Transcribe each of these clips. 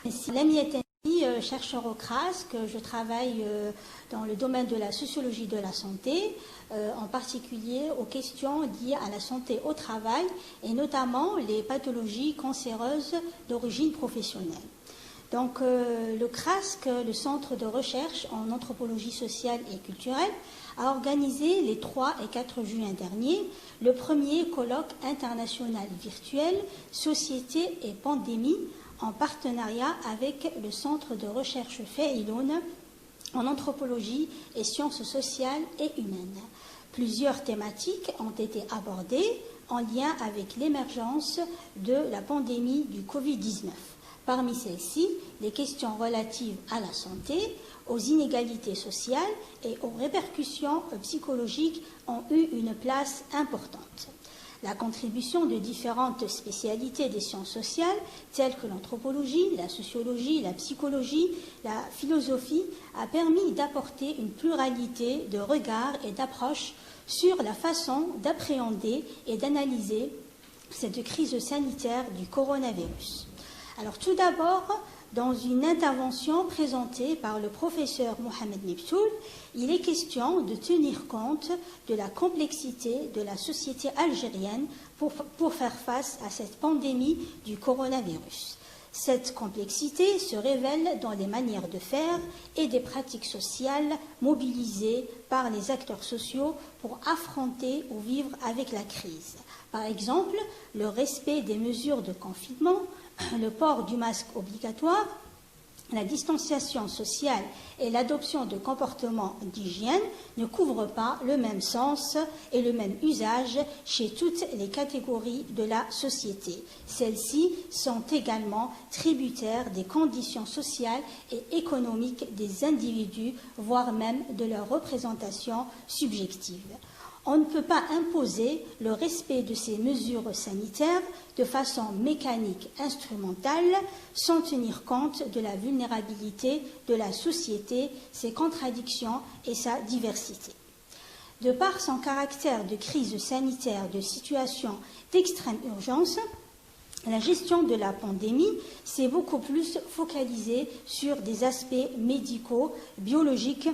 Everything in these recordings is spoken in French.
Lamia Tani, chercheur au CRASC, je travaille dans le domaine de la sociologie de la santé, en particulier aux questions liées à la santé au travail et notamment les pathologies cancéreuses d'origine professionnelle. Donc le CRASC, le Centre de recherche en anthropologie sociale et culturelle, a organisé les 3 et 4 juin dernier le premier colloque international virtuel Société et pandémie en partenariat avec le Centre de recherche Feiloun en anthropologie et sciences sociales et humaines. Plusieurs thématiques ont été abordées en lien avec l'émergence de la pandémie du Covid-19. Parmi celles-ci, les questions relatives à la santé, aux inégalités sociales et aux répercussions psychologiques ont eu une place importante. La contribution de différentes spécialités des sciences sociales, telles que l'anthropologie, la sociologie, la psychologie, la philosophie, a permis d'apporter une pluralité de regards et d'approches sur la façon d'appréhender et d'analyser cette crise sanitaire du coronavirus. Alors tout d'abord, dans une intervention présentée par le professeur Mohamed Nebsoul, il est question de tenir compte de la complexité de la société algérienne pour faire face à cette pandémie du coronavirus. Cette complexité se révèle dans les manières de faire et des pratiques sociales mobilisées par les acteurs sociaux pour affronter ou vivre avec la crise. Par exemple, le respect des mesures de confinement, le port du masque obligatoire, la distanciation sociale et l'adoption de comportements d'hygiène ne couvrent pas le même sens et le même usage chez toutes les catégories de la société. Celles-ci sont également tributaires des conditions sociales et économiques des individus, voire même de leur représentation subjective. On ne peut pas imposer le respect de ces mesures sanitaires de façon mécanique, instrumentale, sans tenir compte de la vulnérabilité de la société, ses contradictions et sa diversité. De par son caractère de crise sanitaire, de situation d'extrême urgence, la gestion de la pandémie s'est beaucoup plus focalisée sur des aspects médicaux, biologiques,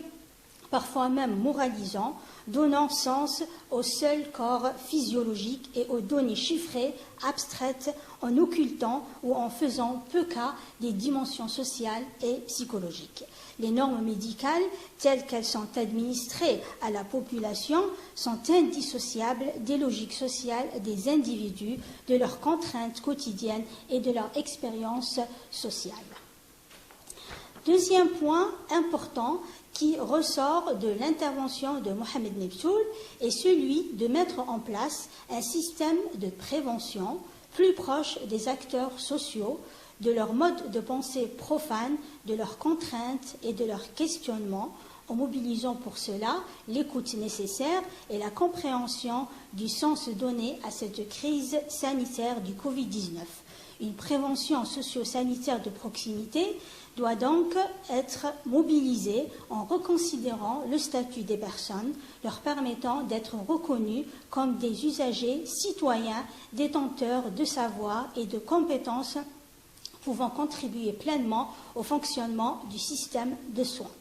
parfois même moralisants, donnant sens au seul corps physiologique et aux données chiffrées, abstraites, en occultant ou en faisant peu cas des dimensions sociales et psychologiques. Les normes médicales, telles qu'elles sont administrées à la population, sont indissociables des logiques sociales des individus, de leurs contraintes quotidiennes et de leur expérience sociale. Deuxième point important qui ressort de l'intervention de Mohamed Nebsoul est celui de mettre en place un système de prévention plus proche des acteurs sociaux, de leur mode de pensée profane, de leurs contraintes et de leurs questionnements, en mobilisant pour cela l'écoute nécessaire et la compréhension du sens donné à cette crise sanitaire du Covid-19. Une prévention socio-sanitaire de proximité doit donc être mobilisée en reconsidérant le statut des personnes, leur permettant d'être reconnus comme des usagers citoyens détenteurs de savoir et de compétences pouvant contribuer pleinement au fonctionnement du système de soins.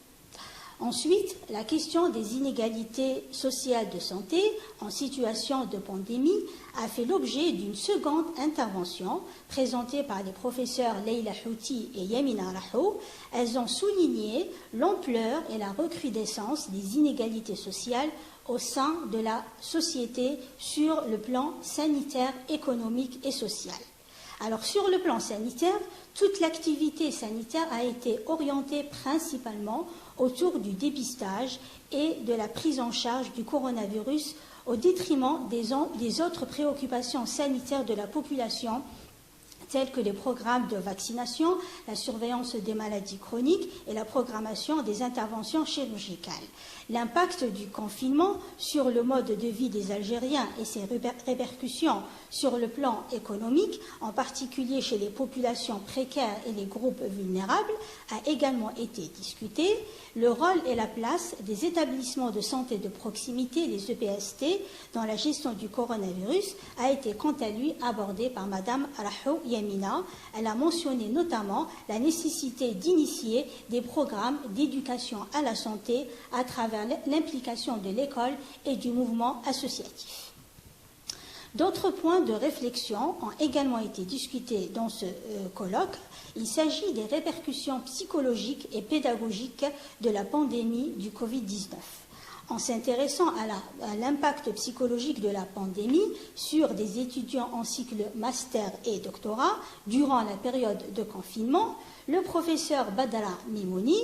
Ensuite, la question des inégalités sociales de santé en situation de pandémie a fait l'objet d'une seconde intervention présentée par les professeurs Leila Houti et Yamina Rahou. Elles ont souligné l'ampleur et la recrudescence des inégalités sociales au sein de la société sur le plan sanitaire, économique et social. Alors, sur le plan sanitaire, toute l'activité sanitaire a été orientée principalement autour du dépistage et de la prise en charge du coronavirus au détriment des autres préoccupations sanitaires de la population, tels que les programmes de vaccination, la surveillance des maladies chroniques et la programmation des interventions chirurgicales. L'impact du confinement sur le mode de vie des Algériens et ses répercussions sur le plan économique, en particulier chez les populations précaires et les groupes vulnérables, a également été discuté. Le rôle et la place des établissements de santé de proximité, les EPST, dans la gestion du coronavirus a été quant à lui abordé par Mme Rahou Yamina, elle a mentionné notamment la nécessité d'initier des programmes d'éducation à la santé à travers l'implication de l'école et du mouvement associatif. D'autres points de réflexion ont également été discutés dans ce colloque. Il s'agit des répercussions psychologiques et pédagogiques de la pandémie du Covid-19. En s'intéressant à l'impact psychologique de la pandémie sur des étudiants en cycle master et doctorat durant la période de confinement, le professeur Badara Mimouni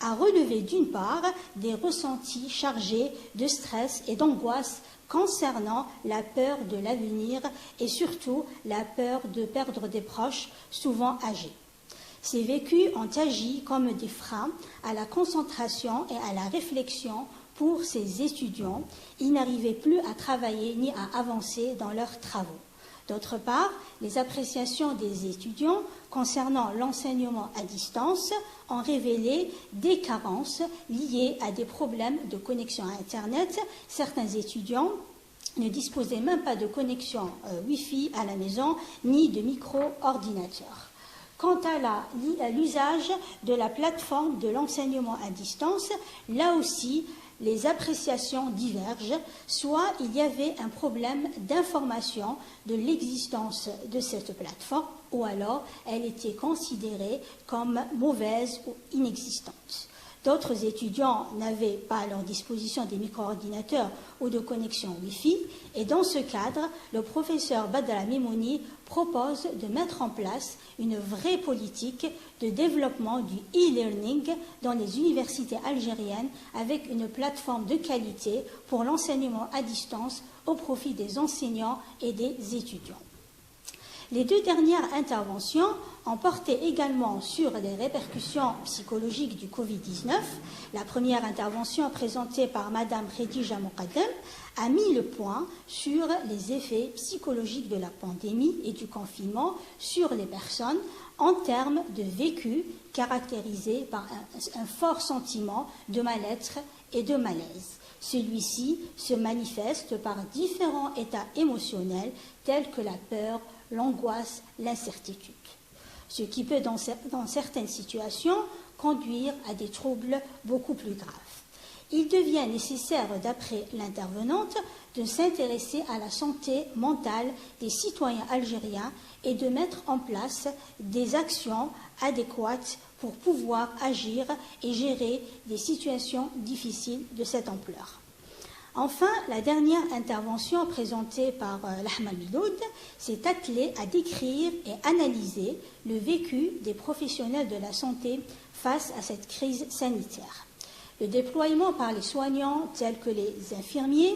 a relevé d'une part des ressentis chargés de stress et d'angoisse concernant la peur de l'avenir et surtout la peur de perdre des proches souvent âgés. Ces vécus ont agi comme des freins à la concentration et à la réflexion pour ces étudiants. Ils n'arrivaient plus à travailler ni à avancer dans leurs travaux. D'autre part, les appréciations des étudiants concernant l'enseignement à distance ont révélé des carences liées à des problèmes de connexion à Internet. Certains étudiants ne disposaient même pas de connexion Wi-Fi à la maison ni de micro-ordinateur. Quant à l'usage de la plateforme de l'enseignement à distance, là aussi, les appréciations divergent, soit il y avait un problème d'information de l'existence de cette plateforme, ou alors elle était considérée comme mauvaise ou inexistante. D'autres étudiants n'avaient pas à leur disposition des micro-ordinateurs ou de connexion Wi-Fi, et dans ce cadre, le professeur Badara Mimouni propose de mettre en place une vraie politique de développement du e-learning dans les universités algériennes avec une plateforme de qualité pour l'enseignement à distance au profit des enseignants et des étudiants. Les deux dernières interventions ont porté également sur les répercussions psychologiques du Covid-19. La première intervention présentée par Mme Khadija Moqaddam a mis le point sur les effets psychologiques de la pandémie et du confinement sur les personnes en termes de vécu caractérisé par un fort sentiment de mal-être et de malaise. Celui-ci se manifeste par différents états émotionnels tels que la peur, l'angoisse, l'incertitude, ce qui peut dans certaines situations conduire à des troubles beaucoup plus graves. Il devient nécessaire, d'après l'intervenante, de s'intéresser à la santé mentale des citoyens algériens et de mettre en place des actions adéquates pour pouvoir agir et gérer des situations difficiles de cette ampleur. Enfin, la dernière intervention présentée par Lahma Miloud s'est attelée à décrire et analyser le vécu des professionnels de la santé face à cette crise sanitaire. Le déploiement par les soignants tels que les infirmiers,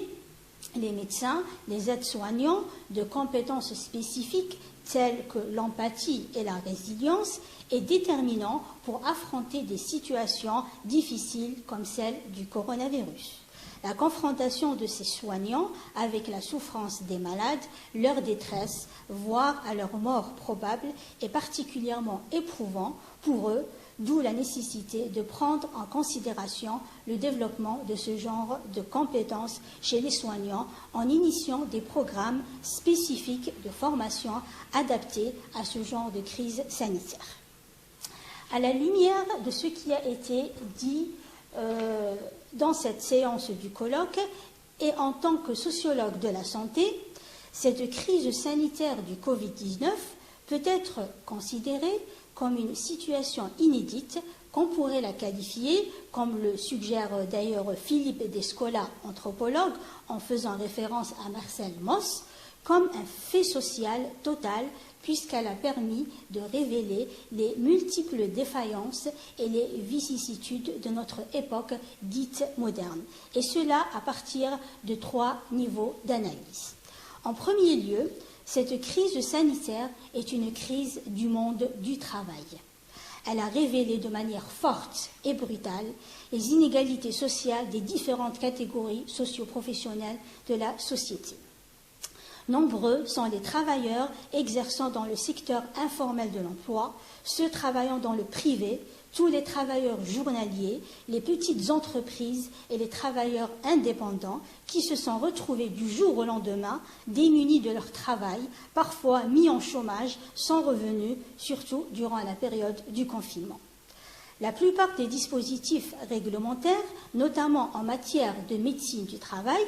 les médecins, les aides-soignants de compétences spécifiques telles que l'empathie et la résilience est déterminant pour affronter des situations difficiles comme celle du coronavirus. La confrontation de ces soignants avec la souffrance des malades, leur détresse, voire à leur mort probable, est particulièrement éprouvant pour eux, d'où la nécessité de prendre en considération le développement de ce genre de compétences chez les soignants en initiant des programmes spécifiques de formation adaptés à ce genre de crise sanitaire. À la lumière de ce qui a été dit dans cette séance du colloque et en tant que sociologue de la santé, cette crise sanitaire du Covid-19 peut être considérée comme une situation inédite qu'on pourrait la qualifier, comme le suggère d'ailleurs Philippe Descola, anthropologue, en faisant référence à Marcel Mauss, comme un fait social total puisqu'elle a permis de révéler les multiples défaillances et les vicissitudes de notre époque dite moderne, et cela à partir de 3 niveaux d'analyse. En premier lieu, cette crise sanitaire est une crise du monde du travail. Elle a révélé de manière forte et brutale les inégalités sociales des différentes catégories socio-professionnelles de la société. Nombreux sont les travailleurs exerçant dans le secteur informel de l'emploi, ceux travaillant dans le privé, tous les travailleurs journaliers, les petites entreprises et les travailleurs indépendants qui se sont retrouvés du jour au lendemain démunis de leur travail, parfois mis en chômage, sans revenus, surtout durant la période du confinement. La plupart des dispositifs réglementaires, notamment en matière de médecine du travail,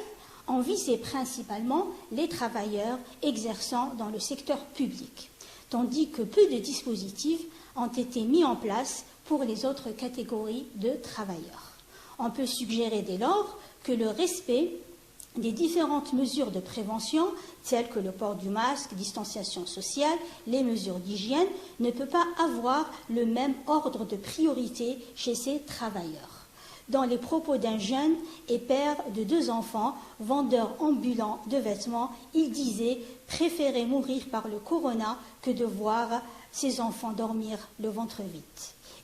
ont visé principalement les travailleurs exerçant dans le secteur public, tandis que peu de dispositifs ont été mis en place pour les autres catégories de travailleurs. On peut suggérer dès lors que le respect des différentes mesures de prévention, telles que le port du masque, distanciation sociale, les mesures d'hygiène, ne peut pas avoir le même ordre de priorité chez ces travailleurs. Dans les propos d'un jeune et père de 2 enfants, vendeur ambulant de vêtements, il disait préférer mourir par le corona que de voir ses enfants dormir le ventre vide.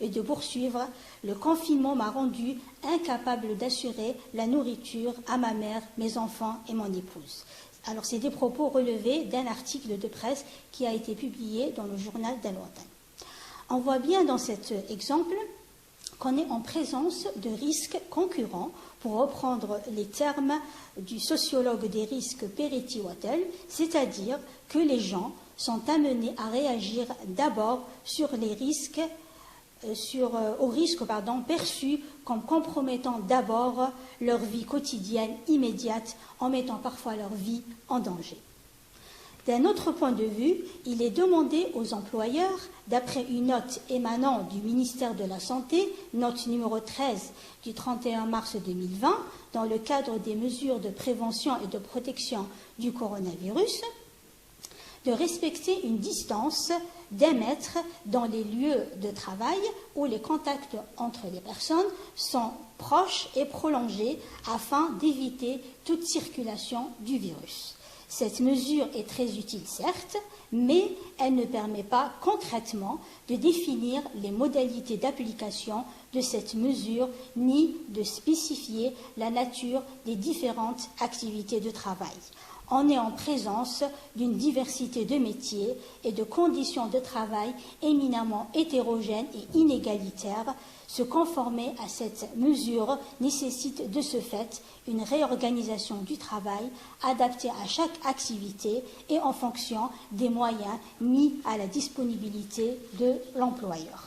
Et de poursuivre, le confinement m'a rendu incapable d'assurer la nourriture à ma mère, mes enfants et mon épouse. Alors, c'est des propos relevés d'un article de presse qui a été publié dans le journal d'Al-Watan. On voit bien dans cet exemple qu'on est en présence de risques concurrents, pour reprendre les termes du sociologue des risques Peretti Wattel, c'est-à-dire que les gens sont amenés à réagir d'abord sur les risques, aux risques perçus comme compromettant d'abord leur vie quotidienne immédiate, en mettant parfois leur vie en danger. D'un autre point de vue, il est demandé aux employeurs, d'après une note émanant du ministère de la Santé, note numéro 13 du 31 mars 2020, dans le cadre des mesures de prévention et de protection du coronavirus, de respecter une distance d'1 mètre dans les lieux de travail où les contacts entre les personnes sont proches et prolongés afin d'éviter toute circulation du virus. Cette mesure est très utile, certes, mais elle ne permet pas concrètement de définir les modalités d'application de cette mesure ni de spécifier la nature des différentes activités de travail. On est en présence d'une diversité de métiers et de conditions de travail éminemment hétérogènes et inégalitaires. Se conformer à cette mesure nécessite de ce fait une réorganisation du travail adaptée à chaque activité et en fonction des moyens mis à la disponibilité de l'employeur.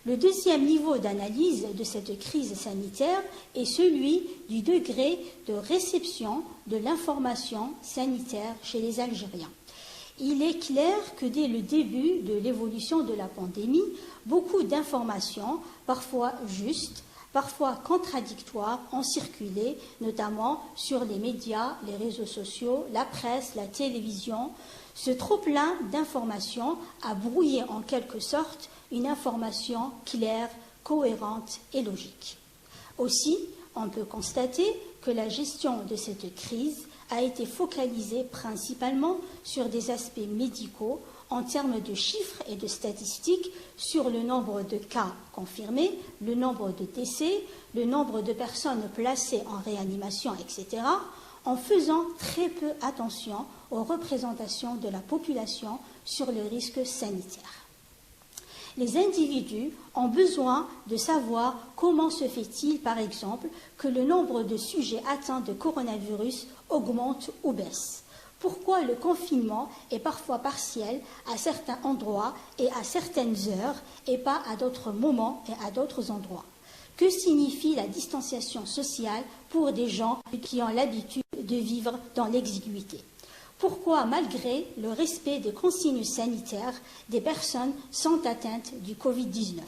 Le deuxième niveau d'analyse de cette crise sanitaire est celui du degré de réception de l'information sanitaire chez les Algériens. Il est clair que dès le début de l'évolution de la pandémie, beaucoup d'informations, parfois justes, parfois contradictoires, ont circulé, notamment sur les médias, les réseaux sociaux, la presse, la télévision. Ce trop-plein d'informations a brouillé en quelque sorte une information claire, cohérente et logique. Aussi, on peut constater que la gestion de cette crise a été focalisée principalement sur des aspects médicaux en termes de chiffres et de statistiques sur le nombre de cas confirmés, le nombre de décès, le nombre de personnes placées en réanimation, etc., en faisant très peu attention aux représentations de la population sur le risque sanitaire. Les individus ont besoin de savoir comment se fait-il, par exemple, que le nombre de sujets atteints de coronavirus augmente ou baisse. Pourquoi le confinement est parfois partiel à certains endroits et à certaines heures et pas à d'autres moments et à d'autres endroits? Que signifie la distanciation sociale pour des gens qui ont l'habitude de vivre dans l'exiguïté? Pourquoi, malgré le respect des consignes sanitaires, des personnes sont atteintes du Covid-19?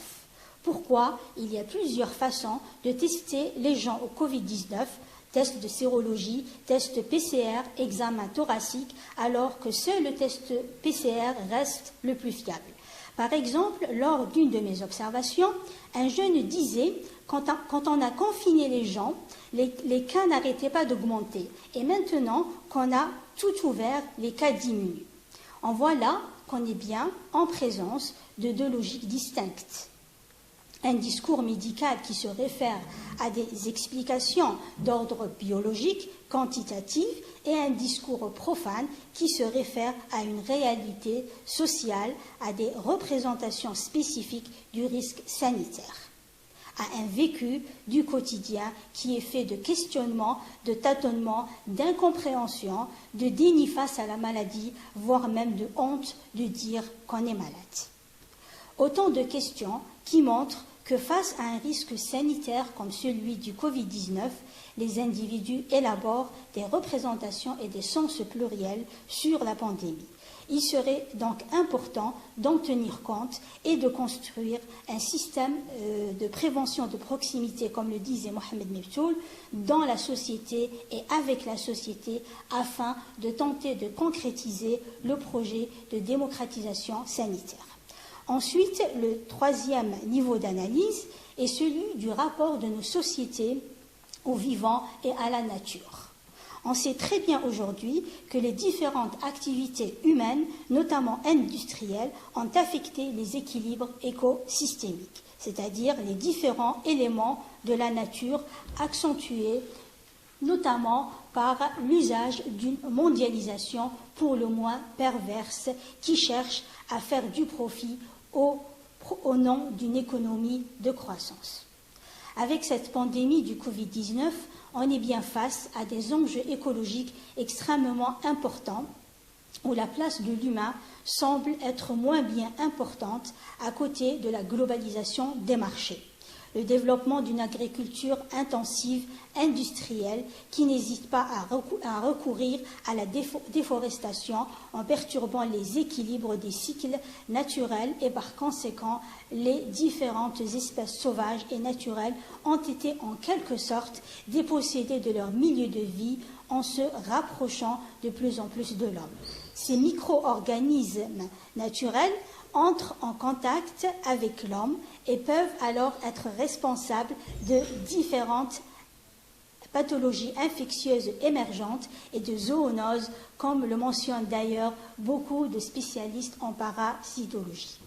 Pourquoi il y a plusieurs façons de tester les gens au Covid-19, tests de sérologie, tests PCR, examen thoracique, alors que seul le test PCR reste le plus fiable? Par exemple, lors d'une de mes observations, un jeune disait « Quand on a confiné les gens, les cas n'arrêtaient pas d'augmenter. Et maintenant qu'on a tout ouvert, les cas diminuent. » On voit là qu'on est bien en présence de 2 logiques distinctes. un discours médical qui se réfère à des explications d'ordre biologique, quantitatif, et un discours profane qui se réfère à une réalité sociale, à des représentations spécifiques du risque sanitaire, à un vécu du quotidien qui est fait de questionnements, de tâtonnements, d'incompréhension, de déni face à la maladie, voire même de honte de dire qu'on est malade. Autant de questions qui montrent que face à un risque sanitaire comme celui du Covid-19, les individus élaborent des représentations et des sens pluriels sur la pandémie. Il serait donc important d'en tenir compte et de construire un système de prévention de proximité, comme le disait Mohamed Mebtoul, dans la société et avec la société afin de tenter de concrétiser le projet de démocratisation sanitaire. Ensuite, le troisième niveau d'analyse est celui du rapport de nos sociétés au vivant et à la nature. On sait très bien aujourd'hui que les différentes activités humaines, notamment industrielles, ont affecté les équilibres écosystémiques, c'est-à-dire les différents éléments de la nature accentués notamment par l'usage d'une mondialisation pour le moins perverse qui cherche à faire du profit au nom d'une économie de croissance. Avec cette pandémie du Covid-19, on est bien face à des enjeux écologiques extrêmement importants où la place de l'humain semble être moins bien importante à côté de la globalisation des marchés. Le développement d'une agriculture intensive, industrielle, qui n'hésite pas à recourir à la déforestation en perturbant les équilibres des cycles naturels et par conséquent, les différentes espèces sauvages et naturelles ont été en quelque sorte dépossédées de leur milieu de vie en se rapprochant de plus en plus de l'homme. Ces micro-organismes naturels entrent en contact avec l'homme et peuvent alors être responsables de différentes pathologies infectieuses émergentes et de zoonoses, comme le mentionnent d'ailleurs beaucoup de spécialistes en parasitologie.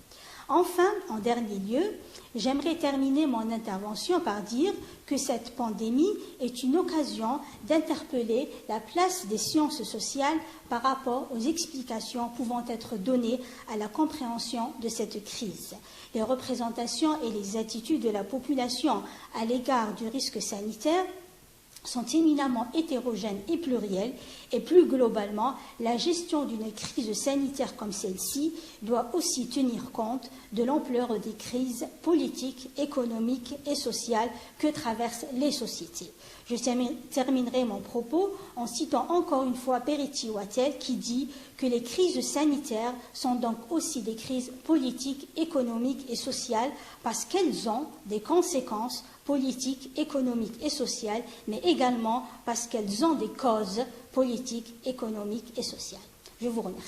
Enfin, en dernier lieu, j'aimerais terminer mon intervention par dire que cette pandémie est une occasion d'interpeller la place des sciences sociales par rapport aux explications pouvant être données à la compréhension de cette crise. Les représentations et les attitudes de la population à l'égard du risque sanitaire sont éminemment hétérogènes et pluriels, et plus globalement, la gestion d'une crise sanitaire comme celle-ci doit aussi tenir compte de l'ampleur des crises politiques, économiques et sociales que traversent les sociétés. Je terminerai mon propos en citant encore une fois Peretti Wattel qui dit que les crises sanitaires sont donc aussi des crises politiques, économiques et sociales parce qu'elles ont des conséquences politiques, économiques et sociales, mais également parce qu'elles ont des causes politiques, économiques et sociales. Je vous remercie.